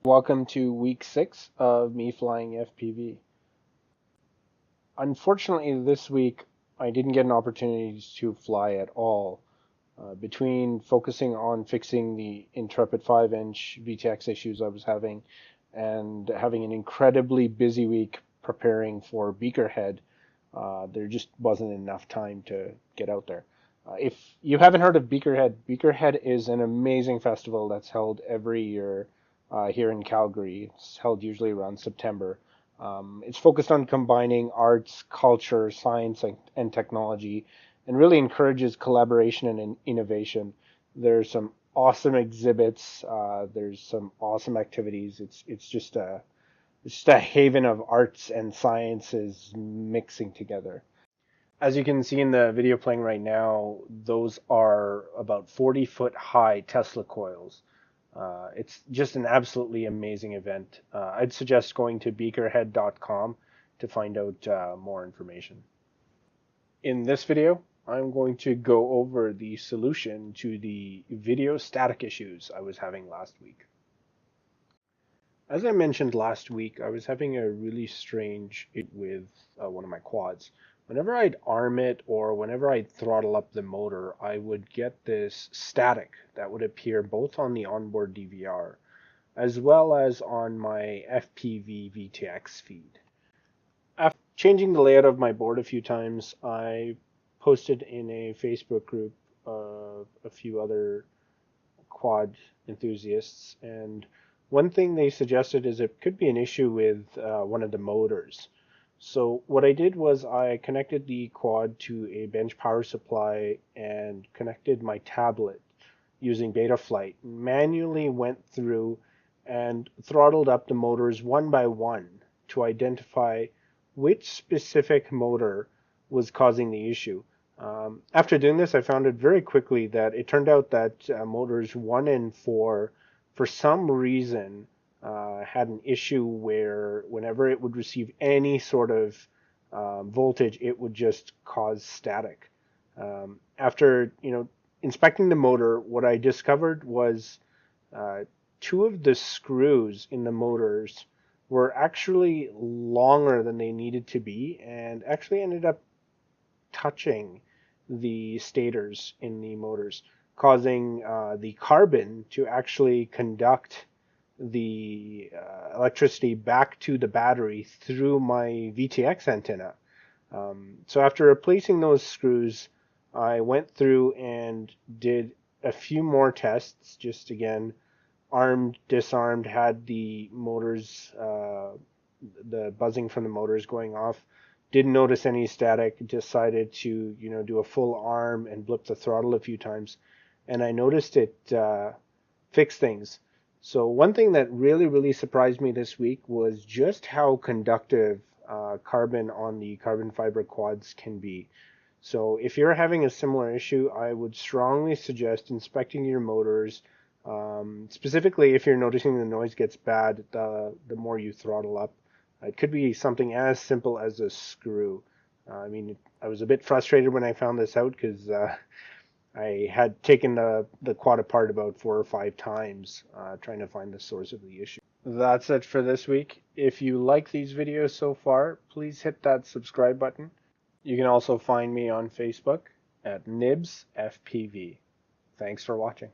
Welcome to week 6 of me flying FPV. Unfortunately, this week I didn't get an opportunity to fly at all. Between focusing on fixing the Intrepid 5-inch VTX issues I was having and having an incredibly busy week preparing for Beakerhead, there just wasn't enough time to get out there. If you haven't heard of Beakerhead, Beakerhead is an amazing festival that's held every year here in Calgary. It's held usually around September. It's focused on combining arts, culture, science, and technology, and really encourages collaboration and innovation. There's some awesome exhibits. There's some awesome activities. It's just a haven of arts and sciences mixing together. As you can see in the video playing right now, those are about 40-foot high Tesla coils. It's just an absolutely amazing event. I'd suggest going to beakerhead.com to find out more information. In this video, I'm going to go over the solution to the video static issues I was having last week. As I mentioned last week, I was having a really strange issue with one of my quads. Whenever I'd arm it or whenever I'd throttle up the motor, I would get this static that would appear both on the onboard DVR as well as on my FPV VTX feed. After changing the layout of my board a few times, I posted in a Facebook group of a few other quad enthusiasts, and one thing they suggested is it could be an issue with one of the motors. So what I did was I connected the quad to a bench power supply and connected my tablet using Betaflight, manually went through and throttled up the motors one by one to identify which specific motor was causing the issue. After doing this, I found it very quickly that it turned out that motors 1 and 4, for some reason, had an issue where whenever it would receive any sort of voltage, it would just cause static. After inspecting the motor, what I discovered was two of the screws in the motors were actually longer than they needed to be, and actually ended up touching the stators in the motors, causing the carbon to actually conduct the electricity back to the battery through my VTX antenna. So after replacing those screws, I went through and did a few more tests, just again, armed, disarmed, had the motors, the buzzing from the motors going off. Didn't notice any static, decided to do a full arm and blip the throttle a few times, and I noticed it fix things. So one thing that really surprised me this week was just how conductive carbon on the carbon fiber quads can be. So if you're having a similar issue, I would strongly suggest inspecting your motors. Specifically, if you're noticing the noise gets bad, the more you throttle up. It could be something as simple as a screw. I was a bit frustrated when I found this out because I had taken the quad apart about 4 or 5 times trying to find the source of the issue. That's it for this week. If you like these videos so far, please hit that subscribe button. You can also find me on Facebook at Nibs FPV. Thanks for watching.